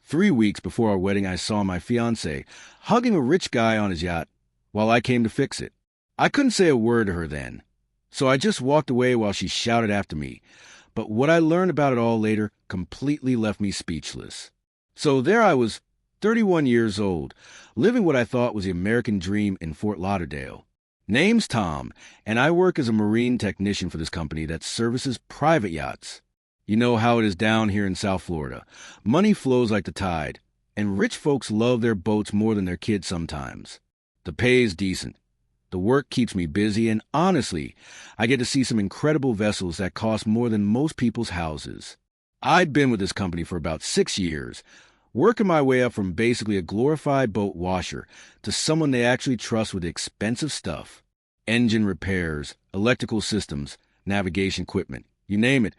3 weeks before our wedding, I saw my fiancée hugging a rich guy on his yacht while I came to fix it. I couldn't say a word to her then, so I just walked away while she shouted after me. But what I learned about it all later completely left me speechless. So there I was, 31 years old, living what I thought was the American dream in Fort Lauderdale. Name's Tom, and I work as a marine technician for this company that services private yachts. You know how it is down here in South Florida. Money flows like the tide, and rich folks love their boats more than their kids sometimes. The pay is decent. The work keeps me busy, and honestly, I get to see some incredible vessels that cost more than most people's houses. I'd been with this company for about 6 years, working my way up from basically a glorified boat washer to someone they actually trust with expensive stuff. Engine repairs, electrical systems, navigation equipment, you name it.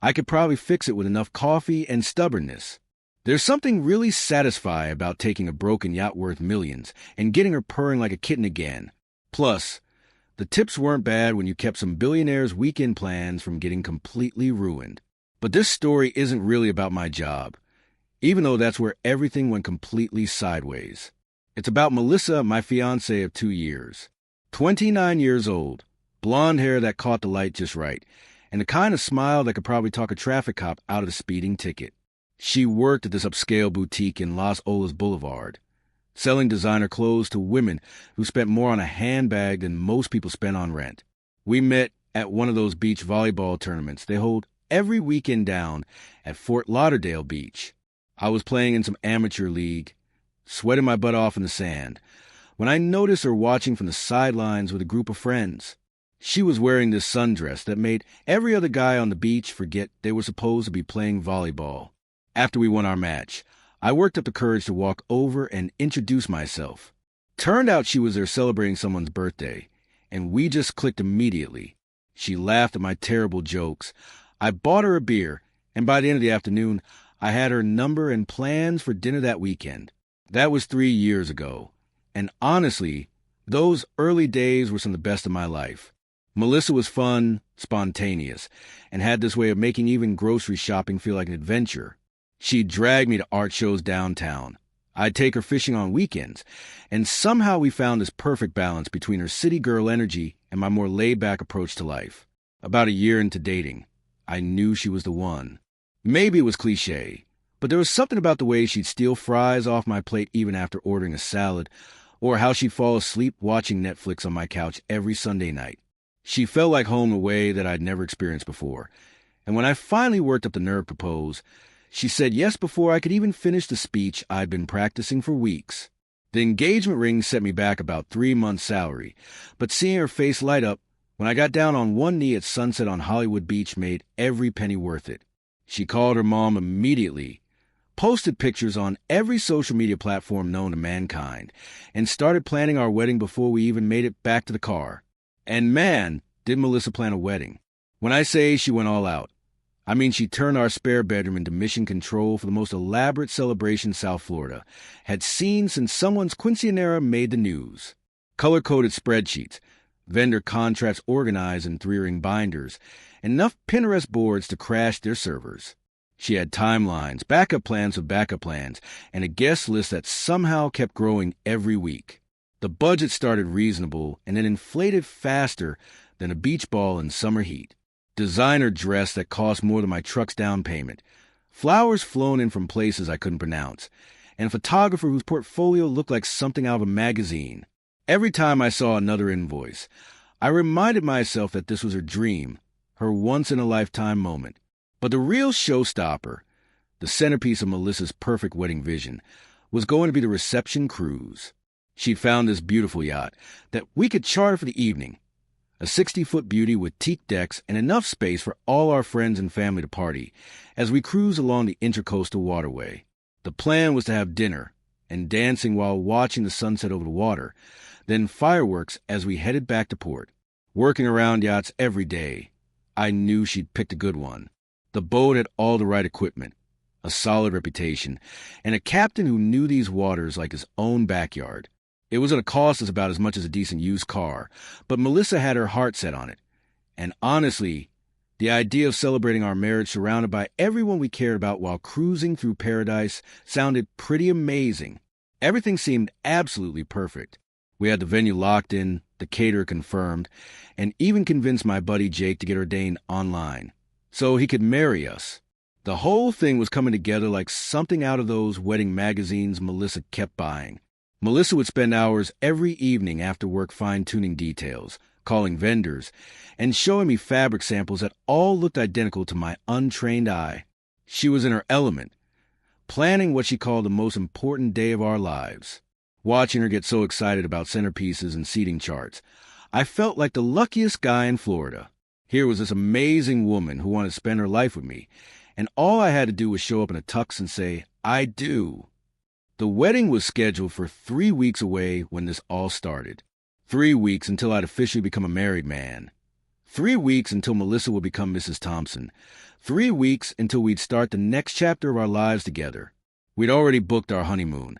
I could probably fix it with enough coffee and stubbornness. There's something really satisfying about taking a broken yacht worth millions and getting her purring like a kitten again. Plus, the tips weren't bad when you kept some billionaires' weekend plans from getting completely ruined. But this story isn't really about my job, even though that's where everything went completely sideways. It's about Melissa, my fiancée of 2 years. 29 years old, blonde hair that caught the light just right, and the kind of smile that could probably talk a traffic cop out of a speeding ticket. She worked at this upscale boutique in Los Olas Boulevard, selling designer clothes to women who spent more on a handbag than most people spend on rent. We met at one of those beach volleyball tournaments they hold every weekend down at Fort Lauderdale Beach. I was playing in some amateur league, sweating my butt off in the sand, when I noticed her watching from the sidelines with a group of friends. She was wearing this sundress that made every other guy on the beach forget they were supposed to be playing volleyball. After we won our match, I worked up the courage to walk over and introduce myself. Turned out she was there celebrating someone's birthday, and we just clicked immediately. She laughed at my terrible jokes. I bought her a beer, and by the end of the afternoon, I had her number and plans for dinner that weekend. That was 3 years ago, and honestly, those early days were some of the best of my life. Melissa was fun, spontaneous, and had this way of making even grocery shopping feel like an adventure. She'd drag me to art shows downtown. I'd take her fishing on weekends, and somehow we found this perfect balance between her city girl energy and my more laid-back approach to life. About a year into dating, I knew she was the one. Maybe it was cliché, but there was something about the way she'd steal fries off my plate even after ordering a salad, or how she'd fall asleep watching Netflix on my couch every Sunday night. She felt like home in a way that I'd never experienced before, and when I finally worked up the nerve to propose, she said yes before I could even finish the speech I'd been practicing for weeks. The engagement ring set me back about 3 months' salary, but seeing her face light up when I got down on one knee at sunset on Hollywood Beach made every penny worth it. She called her mom immediately, posted pictures on every social media platform known to mankind, and started planning our wedding before we even made it back to the car. And man, did Melissa plan a wedding. When I say she went all out, I mean she turned our spare bedroom into mission control for the most elaborate celebration South Florida had seen since someone's quinceanera made the news. Color-coded spreadsheets, vendor contracts organized in 3-ring binders, and enough Pinterest boards to crash their servers. She had timelines, backup plans of backup plans, and a guest list that somehow kept growing every week. The budget started reasonable and then inflated faster than a beach ball in summer heat. Designer dress that cost more than my truck's down payment. Flowers flown in from places I couldn't pronounce. And a photographer whose portfolio looked like something out of a magazine. Every time I saw another invoice, I reminded myself that this was her dream, her once-in-a-lifetime moment. But the real showstopper, the centerpiece of Melissa's perfect wedding vision, was going to be the reception cruise. She'd found this beautiful yacht that we could charter for the evening. A 60-foot beauty with teak decks and enough space for all our friends and family to party as we cruise along the Intercoastal Waterway. The plan was to have dinner and dancing while watching the sunset over the water, then fireworks as we headed back to port. Working around yachts every day, I knew she'd picked a good one. The boat had all the right equipment, a solid reputation, and a captain who knew these waters like his own backyard. It was going to cost us about as much as a decent used car, but Melissa had her heart set on it. And honestly, The idea of celebrating our marriage surrounded by everyone we cared about while cruising through paradise sounded pretty amazing. Everything seemed absolutely perfect. We had the venue locked in, the caterer confirmed, and even convinced my buddy Jake to get ordained online so he could marry us. The whole thing was coming together like something out of those wedding magazines Melissa kept buying. Melissa would spend hours every evening after work fine-tuning details, calling vendors, and showing me fabric samples that all looked identical to my untrained eye. She was in her element, planning what she called the most important day of our lives. Watching her get so excited about centerpieces and seating charts, I felt like the luckiest guy in Florida. Here was this amazing woman who wanted to spend her life with me, and all I had to do was show up in a tux and say, "I do." The wedding was scheduled for 3 weeks away when this all started. 3 weeks until I'd officially become a married man. 3 weeks until Melissa would become Mrs. Thompson. 3 weeks until we'd start the next chapter of our lives together. We'd already booked our honeymoon.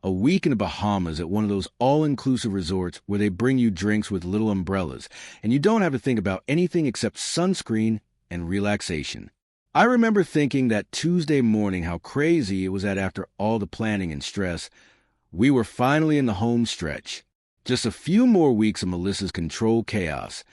A week in the Bahamas at one of those all-inclusive resorts where they bring you drinks with little umbrellas, and you don't have to think about anything except sunscreen and relaxation. I remember thinking that Tuesday morning how crazy it was that after all the planning and stress, we were finally in the home stretch. Just a few more weeks of Melissa's controlled chaos,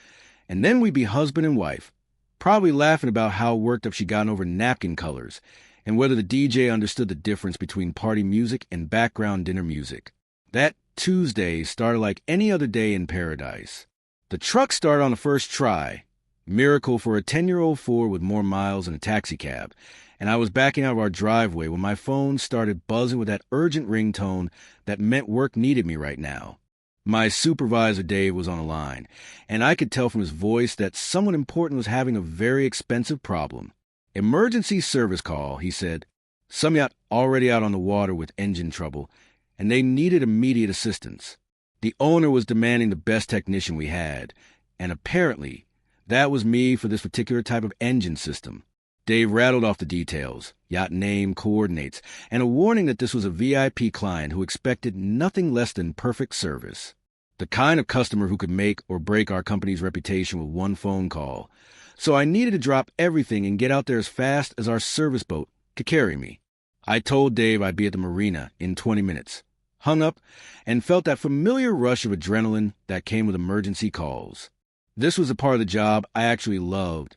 and then we'd be husband and wife, probably laughing about how worked up she'd gotten over napkin colors, and whether the DJ understood the difference between party music and background dinner music. That Tuesday started like any other day in paradise. The truck started on the first try. Miracle for a 10-year-old Ford with more miles than a taxicab. And I was backing out of our driveway when my phone started buzzing with that urgent ringtone that meant work needed me right now. My supervisor, Dave, was on the line, and I could tell from his voice that someone important was having a very expensive problem. "Emergency service call," he said. "Some yacht already out on the water with engine trouble, and they needed immediate assistance." The owner was demanding the best technician we had, and apparently that was me for this particular type of engine system. Dave rattled off the details, yacht name, coordinates, and a warning that this was a VIP client who expected nothing less than perfect service. The kind of customer who could make or break our company's reputation with one phone call. So I needed to drop everything and get out there as fast as our service boat could carry me. I told Dave I'd be at the marina in 20 minutes, hung up, and felt that familiar rush of adrenaline that came with emergency calls. This was a part of the job I actually loved.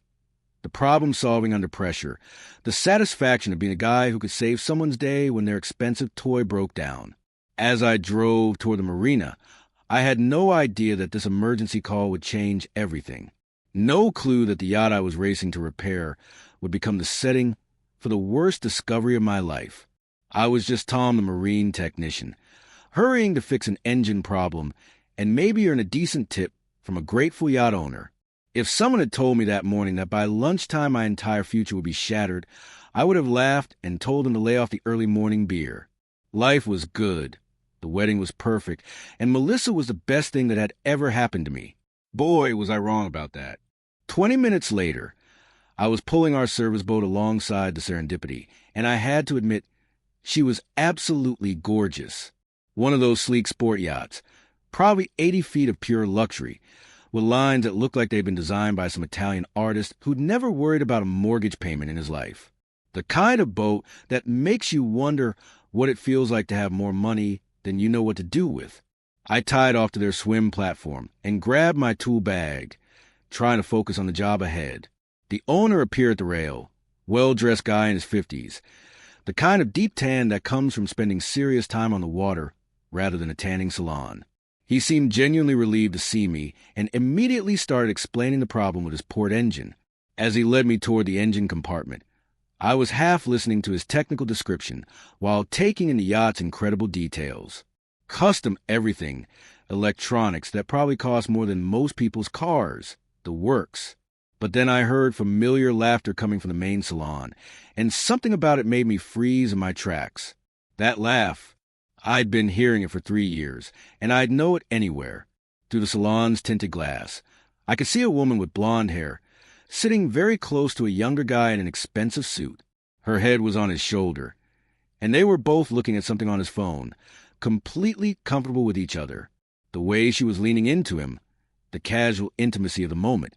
The problem-solving under pressure, the satisfaction of being a guy who could save someone's day when their expensive toy broke down. As I drove toward the marina, I had no idea that this emergency call would change everything. No clue that the yacht I was racing to repair would become the setting for the worst discovery of my life. I was just Tom the marine technician, hurrying to fix an engine problem and maybe earn a decent tip from a grateful yacht owner. If someone had told me that morning that by lunchtime my entire future would be shattered, I would have laughed and told them to lay off the early morning beer. Life was good. The wedding was perfect, and Melissa was the best thing that had ever happened to me. Boy, was I wrong about that. 20 minutes later, I was pulling our service boat alongside the Serendipity, and I had to admit, she was absolutely gorgeous. One of those sleek sport yachts, probably 80 feet of pure luxury, with lines that looked like they'd been designed by some Italian artist who'd never worried about a mortgage payment in his life. The kind of boat that makes you wonder what it feels like to have more money than you know what to do with. I tied off to their swim platform and grabbed my tool bag, trying to focus on the job ahead. The owner appeared at the rail, well-dressed guy in his 50s, the kind of deep tan that comes from spending serious time on the water rather than a tanning salon. He seemed genuinely relieved to see me and immediately started explaining the problem with his port engine. As he led me toward the engine compartment, I was half listening to his technical description while taking in the yacht's incredible details. Custom everything, electronics that probably cost more than most people's cars, the works. But then I heard familiar laughter coming from the main salon, and something about it made me freeze in my tracks. That laugh, I'd been hearing it for 3 years, and I'd know it anywhere. Through the salon's tinted glass, I could see a woman with blonde hair, sitting very close to a younger guy in an expensive suit. Her head was on his shoulder, and they were both looking at something on his phone, completely comfortable with each other. The way she was leaning into him, the casual intimacy of the moment,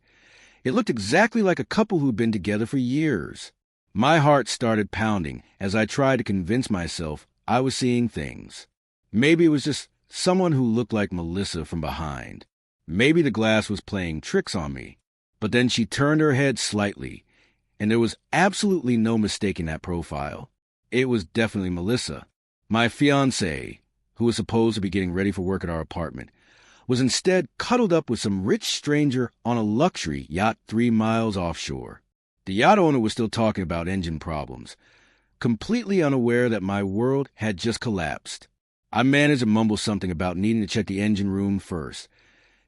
It looked exactly like a couple who'd been together for years. My heart started pounding as I tried to convince myself I was seeing things. Maybe it was just someone who looked like Melissa from behind. Maybe the glass was playing tricks on me. But then she turned her head slightly, and there was absolutely no mistaking that profile. It was definitely Melissa. My fiancée, who was supposed to be getting ready for work at our apartment, was instead cuddled up with some rich stranger on a luxury yacht 3 miles offshore. The yacht owner was still talking about engine problems, completely unaware that my world had just collapsed. I managed to mumble something about needing to check the engine room first,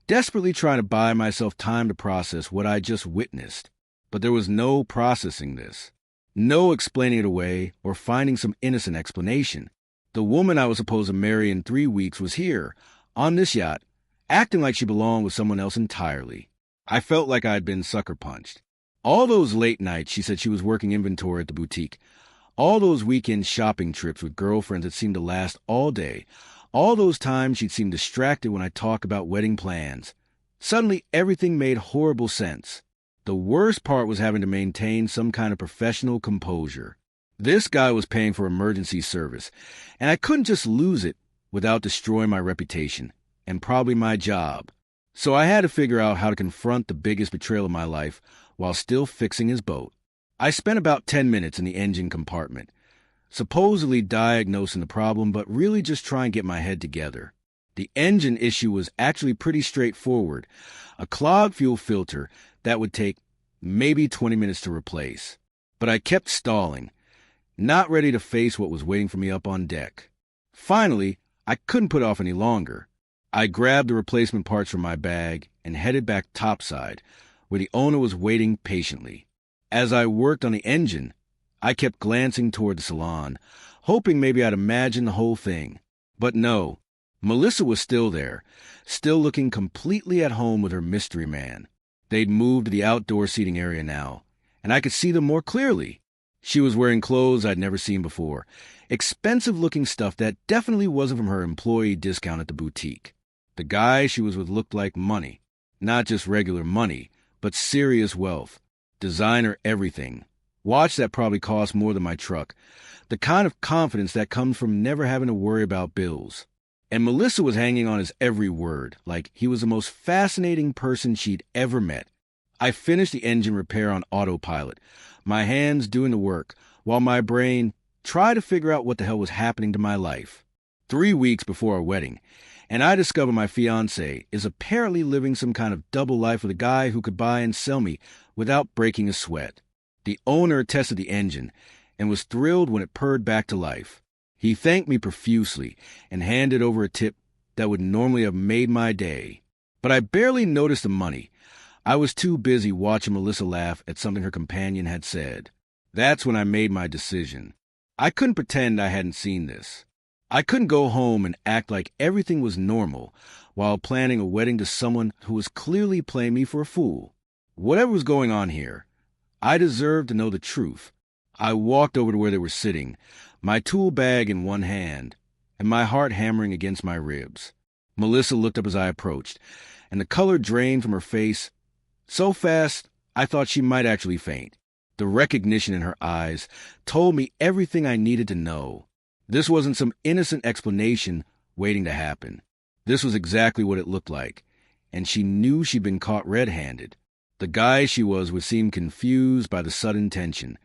desperately trying to buy myself time to process what I just witnessed. But there was no processing this, no explaining it away or finding some innocent explanation. The woman I was supposed to marry in 3 weeks was here, on this yacht, acting like she belonged with someone else entirely. I felt like I had been sucker punched. All those late nights she said she was working inventory at the boutique, all those weekend shopping trips with girlfriends that seemed to last all day, all those times she'd seem distracted when I talked about wedding plans. Suddenly, everything made horrible sense. The worst part was having to maintain some kind of professional composure. This guy was paying for emergency service, and I couldn't just lose it without destroying my reputation, and probably my job. So I had to figure out how to confront the biggest betrayal of my life while still fixing his boat. I spent about 10 minutes in the engine compartment, supposedly diagnosing the problem, but really just trying to get my head together. The engine issue was actually pretty straightforward, a clogged fuel filter that would take maybe 20 minutes to replace. But I kept stalling, not ready to face what was waiting for me up on deck. Finally, I couldn't put off any longer. I grabbed the replacement parts from my bag and headed back topside, where the owner was waiting patiently. As I worked on the engine, I kept glancing toward the salon, hoping maybe I'd imagine the whole thing. But no, Melissa was still there, still looking completely at home with her mystery man. They'd moved to the outdoor seating area now, and I could see them more clearly. She was wearing clothes I'd never seen before, expensive-looking stuff that definitely wasn't from her employee discount at the boutique. The guy she was with looked like money, not just regular money, but serious wealth, designer everything, watch that probably cost more than my truck, the kind of confidence that comes from never having to worry about bills. And Melissa was hanging on his every word, like he was the most fascinating person she'd ever met. I finished the engine repair on autopilot, my hands doing the work, while my brain tried to figure out what the hell was happening to my life. 3 weeks before our wedding, and I discovered my fiancé is apparently living some kind of double life with a guy who could buy and sell me without breaking a sweat. The owner tested the engine and was thrilled when it purred back to life. He thanked me profusely and handed over a tip that would normally have made my day. But I barely noticed the money. I was too busy watching Melissa laugh at something her companion had said. That's when I made my decision. I couldn't pretend I hadn't seen this. I couldn't go home and act like everything was normal while planning a wedding to someone who was clearly playing me for a fool. Whatever was going on here, I deserved to know the truth. I walked over to where they were sitting, my tool bag in one hand, and my heart hammering against my ribs. Melissa looked up as I approached, and the color drained from her face so fast I thought she might actually faint. The recognition in her eyes told me everything I needed to know. This wasn't some innocent explanation waiting to happen. This was exactly what it looked like, and she knew she'd been caught red-handed. The guy she was would seem confused by the sudden tension,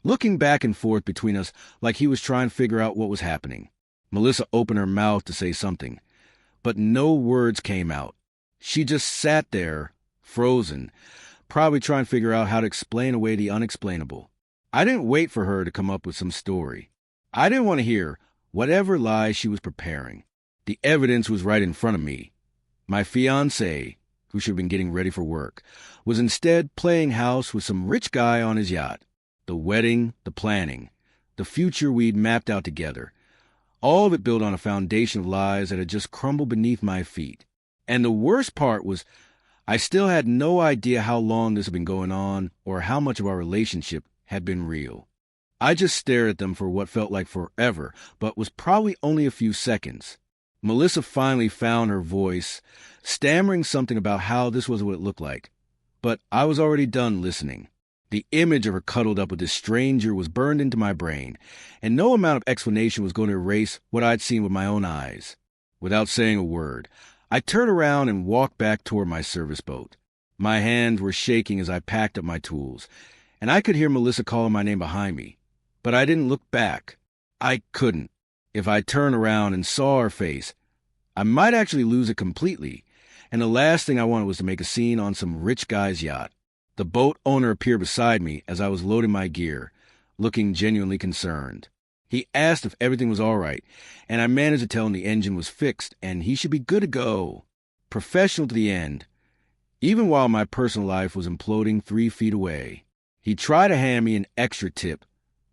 looking back and forth between us like he was trying to figure out what was happening. Melissa opened her mouth to say something, but no words came out. She just sat there, frozen, probably trying to figure out how to explain away the unexplainable. I didn't wait for her to come up with some story. I didn't want to hear whatever lies she was preparing. The evidence was right in front of me. My fiancé, who should have been getting ready for work, was instead playing house with some rich guy on his yacht. The wedding, the planning, the future we'd mapped out together, all of it built on a foundation of lies that had just crumbled beneath my feet. And the worst part was I still had no idea how long this had been going on or how much of our relationship had been real. I just stared at them for what felt like forever, but was probably only a few seconds. Melissa finally found her voice, stammering something about how this was what it looked like. but I was already done listening. The image of her cuddled up with this stranger was burned into my brain, and no amount of explanation was going to erase what I'd seen with my own eyes. Without saying a word, I turned around and walked back toward my service boat. My hands were shaking as I packed up my tools, and I could hear Melissa calling my name behind me. But I didn't look back. I couldn't. If I turned around and saw her face, I might actually lose it completely, and the last thing I wanted was to make a scene on some rich guy's yacht. The boat owner appeared beside me as I was loading my gear, looking genuinely concerned. He asked if everything was all right, and I managed to tell him the engine was fixed and he should be good to go. Professional to the end, even while my personal life was imploding 3 feet away. He tried to hand me an extra tip,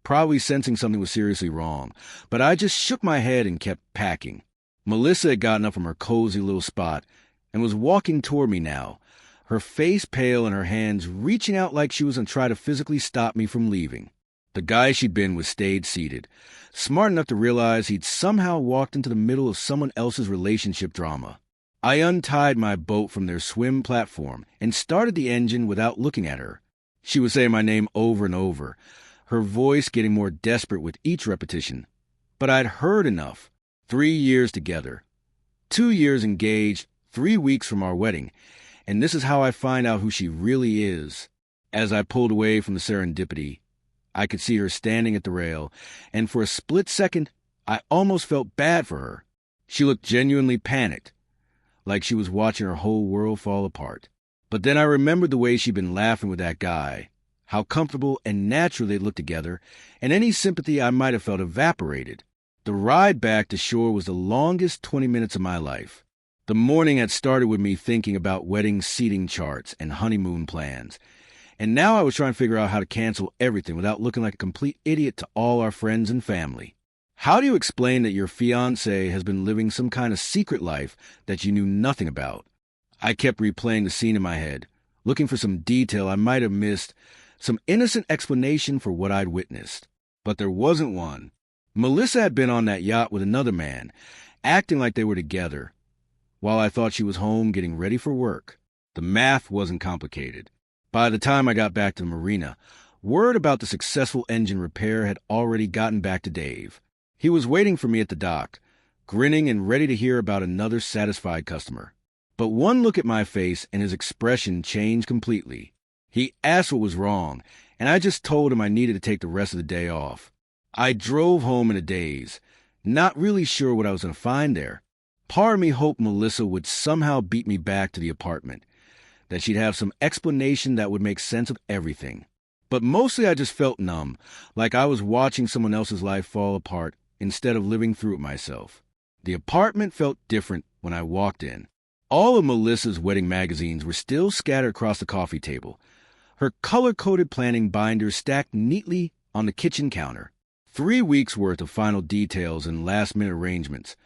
probably sensing something was seriously wrong, but I just shook my head and kept packing. Melissa had gotten up from her cozy little spot and was walking toward me now, her face pale and her hands reaching out like she was going to try to physically stop me from leaving. The guy she'd been with stayed seated, smart enough to realize he'd somehow walked into the middle of someone else's relationship drama. I untied my boat from their swim platform and started the engine without looking at her. She was saying my name over and over, her voice getting more desperate with each repetition. But I'd heard enough. 3 years together. 2 years engaged, 3 weeks from our wedding, and this is how I find out who she really is. As I pulled away from the serendipity, I could see her standing at the rail, and for a split second, I almost felt bad for her. She looked genuinely panicked, like she was watching her whole world fall apart. But then I remembered the way she'd been laughing with that guy, how comfortable and natural they'd looked together, and any sympathy I might have felt evaporated. The ride back to shore was the longest 20 minutes of my life. The morning had started with me thinking about wedding seating charts and honeymoon plans, and now I was trying to figure out how to cancel everything without looking like a complete idiot to all our friends and family. How do you explain that your fiancé has been living some kind of secret life that you knew nothing about? I kept replaying the scene in my head, looking for some detail I might have missed, some innocent explanation for what I'd witnessed. But there wasn't one. Melissa had been on that yacht with another man, acting like they were together, while I thought she was home getting ready for work. The math wasn't complicated. By the time I got back to the marina, word about the successful engine repair had already gotten back to Dave. He was waiting for me at the dock, grinning and ready to hear about another satisfied customer. But one look at my face and his expression changed completely. He asked what was wrong, and I just told him I needed to take the rest of the day off. I drove home in a daze, not really sure what I was going to find there. Part of me hoped Melissa would somehow beat me back to the apartment, that she'd have some explanation that would make sense of everything. But mostly I just felt numb, like I was watching someone else's life fall apart instead of living through it myself. The apartment felt different when I walked in. All of Melissa's wedding magazines were still scattered across the coffee table, her color-coded planning binders stacked neatly on the kitchen counter. 3 weeks' worth of final details and last-minute arrangements,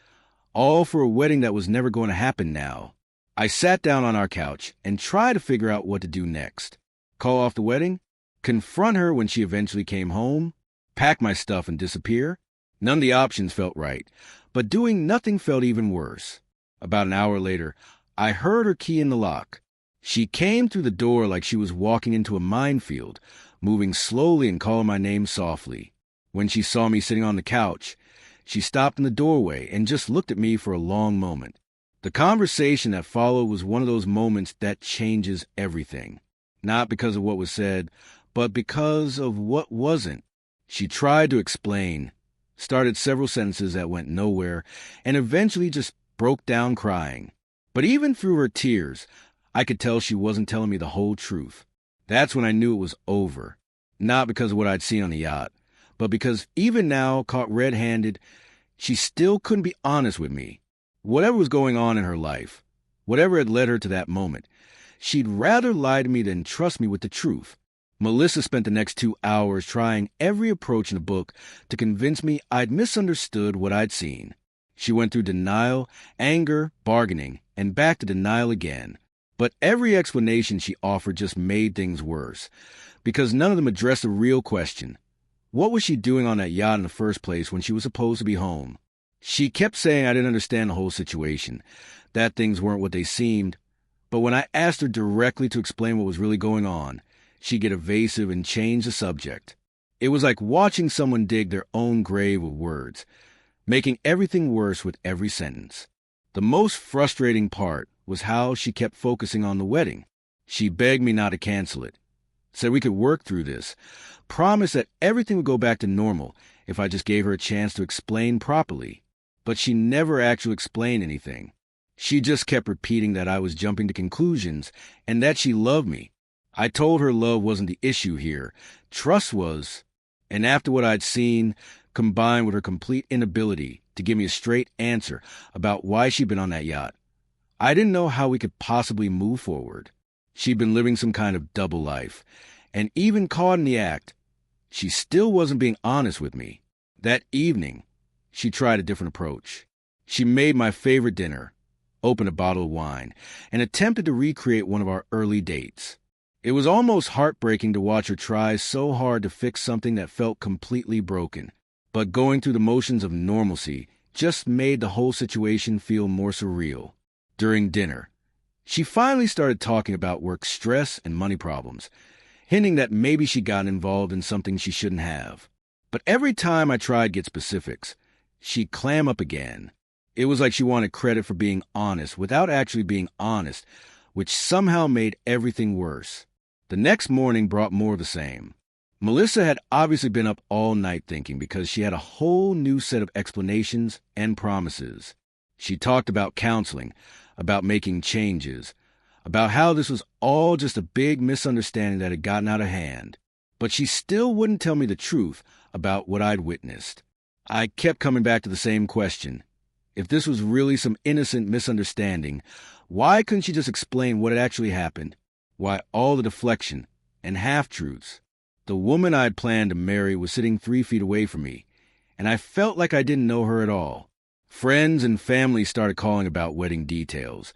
all for a wedding that was never going to happen now. I sat down on our couch and tried to figure out what to do next. Call off the wedding? Confront her when she eventually came home? Pack my stuff and disappear? None of the options felt right, but doing nothing felt even worse. About an hour later, I heard her key in the lock. She came through the door like she was walking into a minefield, moving slowly and calling my name softly. When she saw me sitting on the couch, she stopped in the doorway and just looked at me for a long moment. The conversation that followed was one of those moments that changes everything. Not because of what was said, but because of what wasn't. She tried to explain, started several sentences that went nowhere, and eventually just broke down crying. But even through her tears, I could tell she wasn't telling me the whole truth. That's when I knew it was over. Not because of what I'd seen on the yacht, but because even now, caught red-handed, she still couldn't be honest with me. Whatever was going on in her life, whatever had led her to that moment, she'd rather lie to me than trust me with the truth. Melissa spent the next 2 hours trying every approach in the book to convince me I'd misunderstood what I'd seen. She went through denial, anger, bargaining, and back to denial again. But every explanation she offered just made things worse, because none of them addressed the real question. What was she doing on that yacht in the first place when she was supposed to be home? She kept saying I didn't understand the whole situation, that things weren't what they seemed, But when I asked her directly to explain what was really going on, she'd get evasive and change the subject. It was like watching someone dig their own grave with words, making everything worse with every sentence. The most frustrating part was how she kept focusing on the wedding. She begged me not to cancel it, said we could work through this, promised that everything would go back to normal if I just gave her a chance to explain properly. But she never actually explained anything. She just kept repeating that I was jumping to conclusions and that she loved me. I told her love wasn't the issue here. Trust was. And after what I'd seen, combined with her complete inability to give me a straight answer about why she'd been on that yacht, I didn't know how we could possibly move forward. She'd been living some kind of double life, and even caught in the act, she still wasn't being honest with me. That evening, she tried a different approach. She made my favorite dinner, opened a bottle of wine, and attempted to recreate one of our early dates. It was almost heartbreaking to watch her try so hard to fix something that felt completely broken. But going through the motions of normalcy just made the whole situation feel more surreal. During dinner, she finally started talking about work stress and money problems, hinting that maybe she'd gotten involved in something she shouldn't have. But every time I tried to get specifics, she'd clam up again. It was like she wanted credit for being honest without actually being honest, which somehow made everything worse. The next morning brought more of the same. Melissa had obviously been up all night thinking because she had a whole new set of explanations and promises. She talked about counseling, about making changes, about how this was all just a big misunderstanding that had gotten out of hand. But she still wouldn't tell me the truth about what I'd witnessed. I kept coming back to the same question. If this was really some innocent misunderstanding, why couldn't she just explain what had actually happened? Why all the deflection and half-truths? The woman I'd planned to marry was sitting 3 feet away from me, and I felt like I didn't know her at all. Friends and family started calling about wedding details,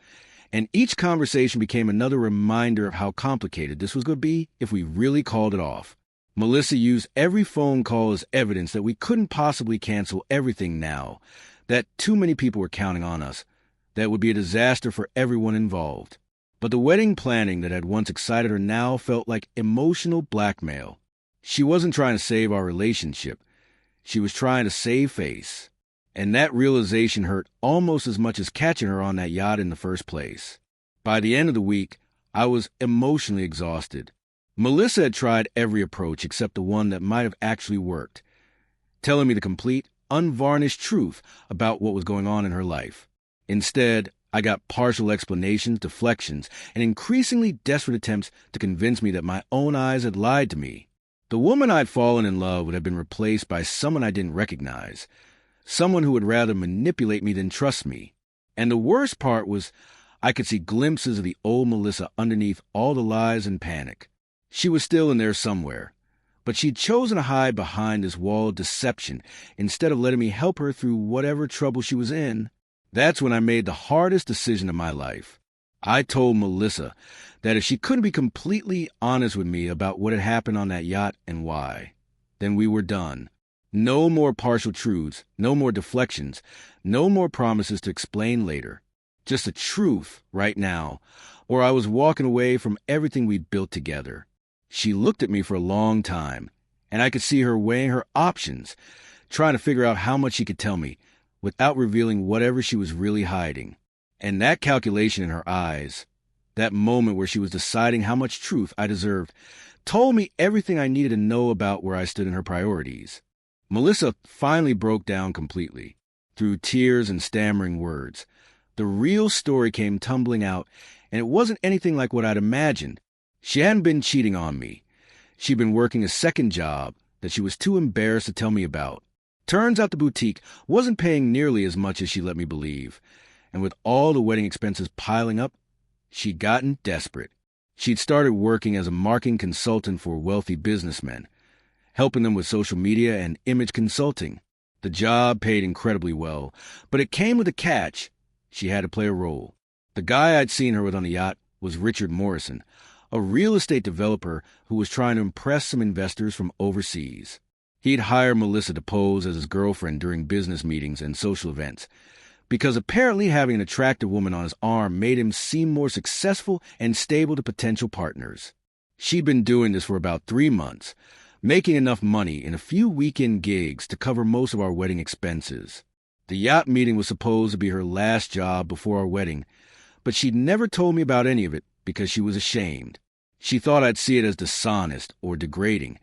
and each conversation became another reminder of how complicated this was going to be if we really called it off. Melissa used every phone call as evidence that we couldn't possibly cancel everything now, that too many people were counting on us, that it would be a disaster for everyone involved. But the wedding planning that had once excited her now felt like emotional blackmail. She wasn't trying to save our relationship. She was trying to save face. And that realization hurt almost as much as catching her on that yacht in the first place. By the end of the week, I was emotionally exhausted. Melissa had tried every approach except the one that might have actually worked, telling me the complete, unvarnished truth about what was going on in her life. Instead, I got partial explanations, deflections, and increasingly desperate attempts to convince me that my own eyes had lied to me. The woman I'd fallen in love with had been replaced by someone I didn't recognize, someone who would rather manipulate me than trust me. And the worst part was I could see glimpses of the old Melissa underneath all the lies and panic. She was still in there somewhere, but she'd chosen to hide behind this wall of deception instead of letting me help her through whatever trouble she was in. That's when I made the hardest decision of my life. I told Melissa that if she couldn't be completely honest with me about what had happened on that yacht and why, then we were done. No more partial truths, no more deflections, no more promises to explain later. Just the truth right now, or I was walking away from everything we'd built together. She looked at me for a long time, and I could see her weighing her options, trying to figure out how much she could tell me, without revealing whatever she was really hiding. And that calculation in her eyes, that moment where she was deciding how much truth I deserved, told me everything I needed to know about where I stood in her priorities. Melissa finally broke down completely, through tears and stammering words. The real story came tumbling out, and it wasn't anything like what I'd imagined. She hadn't been cheating on me. She'd been working a second job that she was too embarrassed to tell me about. Turns out the boutique wasn't paying nearly as much as she let me believe, and with all the wedding expenses piling up, she'd gotten desperate. She'd started working as a marketing consultant for wealthy businessmen, helping them with social media and image consulting. The job paid incredibly well, but it came with a catch. She had to play a role. The guy I'd seen her with on the yacht was Richard Morrison, a real estate developer who was trying to impress some investors from overseas. He'd hired Melissa to pose as his girlfriend during business meetings and social events, because apparently having an attractive woman on his arm made him seem more successful and stable to potential partners. She'd been doing this for about 3 months, making enough money in a few weekend gigs to cover most of our wedding expenses. The yacht meeting was supposed to be her last job before our wedding, but she'd never told me about any of it because she was ashamed. She thought I'd see it as dishonest or degrading,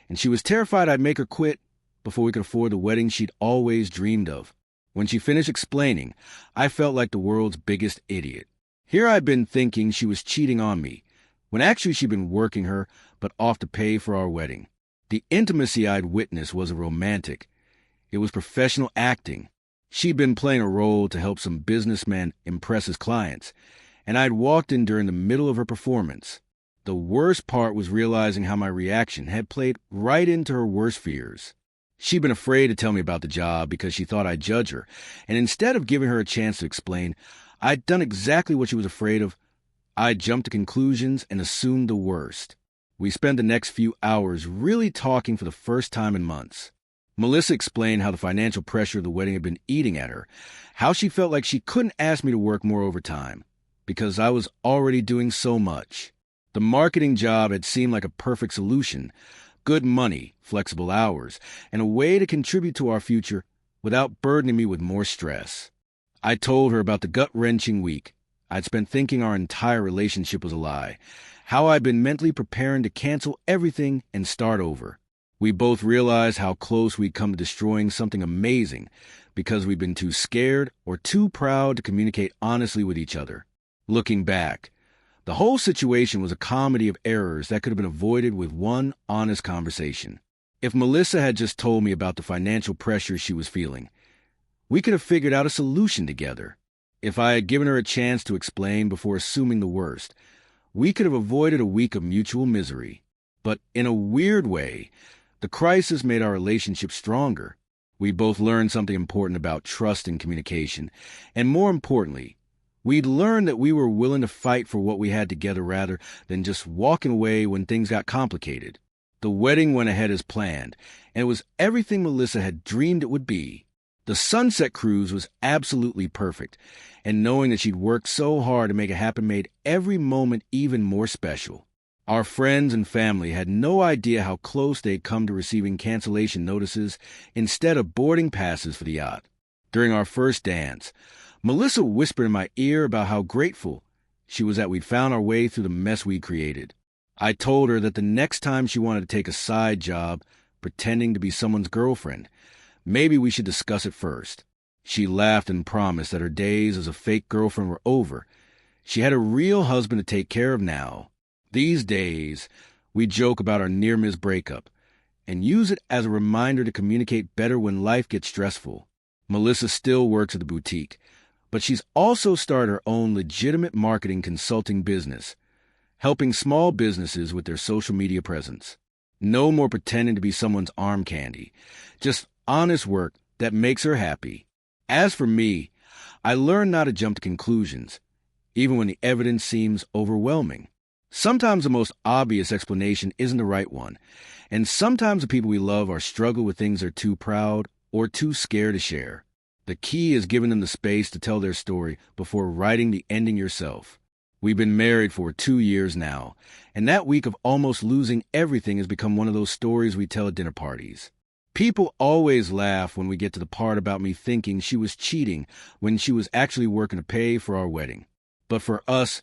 and she was terrified I'd make her quit before we could afford the wedding she'd always dreamed of. When she finished explaining, I felt like the world's biggest idiot. Here I'd been thinking she was cheating on me, when actually she'd been working her, but off to pay for our wedding. The intimacy I'd witnessed wasn't romantic. It was professional acting. She'd been playing a role to help some businessman impress his clients, and I'd walked in during the middle of her performance. The worst part was realizing how my reaction had played right into her worst fears. She'd been afraid to tell me about the job because she thought I'd judge her, and instead of giving her a chance to explain, I'd done exactly what she was afraid of. I'd jumped to conclusions and assumed the worst. We spent the next few hours really talking for the first time in months. Melissa explained how the financial pressure of the wedding had been eating at her, how she felt like she couldn't ask me to work more overtime, because I was already doing so much. The marketing job had seemed like a perfect solution, good money, flexible hours, and a way to contribute to our future without burdening me with more stress. I told her about the gut-wrenching week I'd spent thinking our entire relationship was a lie, how I'd been mentally preparing to cancel everything and start over. We both realized how close we'd come to destroying something amazing because we'd been too scared or too proud to communicate honestly with each other. Looking back, the whole situation was a comedy of errors that could have been avoided with one honest conversation. If Melissa had just told me about the financial pressure she was feeling, we could have figured out a solution together. If I had given her a chance to explain before assuming the worst, we could have avoided a week of mutual misery. But in a weird way, the crisis made our relationship stronger. We both learned something important about trust and communication, and more importantly, we'd learned that we were willing to fight for what we had together rather than just walking away when things got complicated. The wedding went ahead as planned, and it was everything Melissa had dreamed it would be. The sunset cruise was absolutely perfect, and knowing that she'd worked so hard to make it happen made every moment even more special. Our friends and family had no idea how close they'd come to receiving cancellation notices instead of boarding passes for the yacht. During our first dance, Melissa whispered in my ear about how grateful she was that we'd found our way through the mess we created. I told her that the next time she wanted to take a side job pretending to be someone's girlfriend, maybe we should discuss it first. She laughed and promised that her days as a fake girlfriend were over. She had a real husband to take care of now. These days, we joke about our near-miss breakup and use it as a reminder to communicate better when life gets stressful. Melissa still works at the boutique, but she's also started her own legitimate marketing consulting business, helping small businesses with their social media presence. No more pretending to be someone's arm candy, just honest work that makes her happy. As for me, I learned not to jump to conclusions, even when the evidence seems overwhelming. Sometimes the most obvious explanation isn't the right one, and sometimes the people we love are struggling with things they're too proud or too scared to share. The key is giving them the space to tell their story before writing the ending yourself. We've been married for 2 years now, and that week of almost losing everything has become one of those stories we tell at dinner parties. People always laugh when we get to the part about me thinking she was cheating when she was actually working to pay for our wedding. But for us,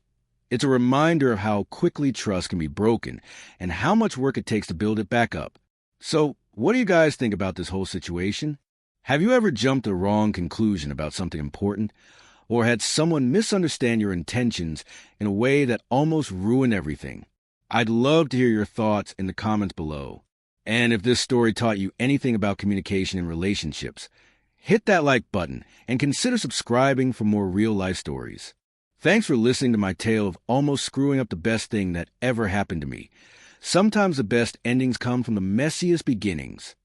it's a reminder of how quickly trust can be broken and how much work it takes to build it back up. So, what do you guys think about this whole situation? Have you ever jumped to the wrong conclusion about something important? Or had someone misunderstand your intentions in a way that almost ruined everything? I'd love to hear your thoughts in the comments below. And if this story taught you anything about communication in relationships, hit that like button and consider subscribing for more real-life stories. Thanks for listening to my tale of almost screwing up the best thing that ever happened to me. Sometimes the best endings come from the messiest beginnings.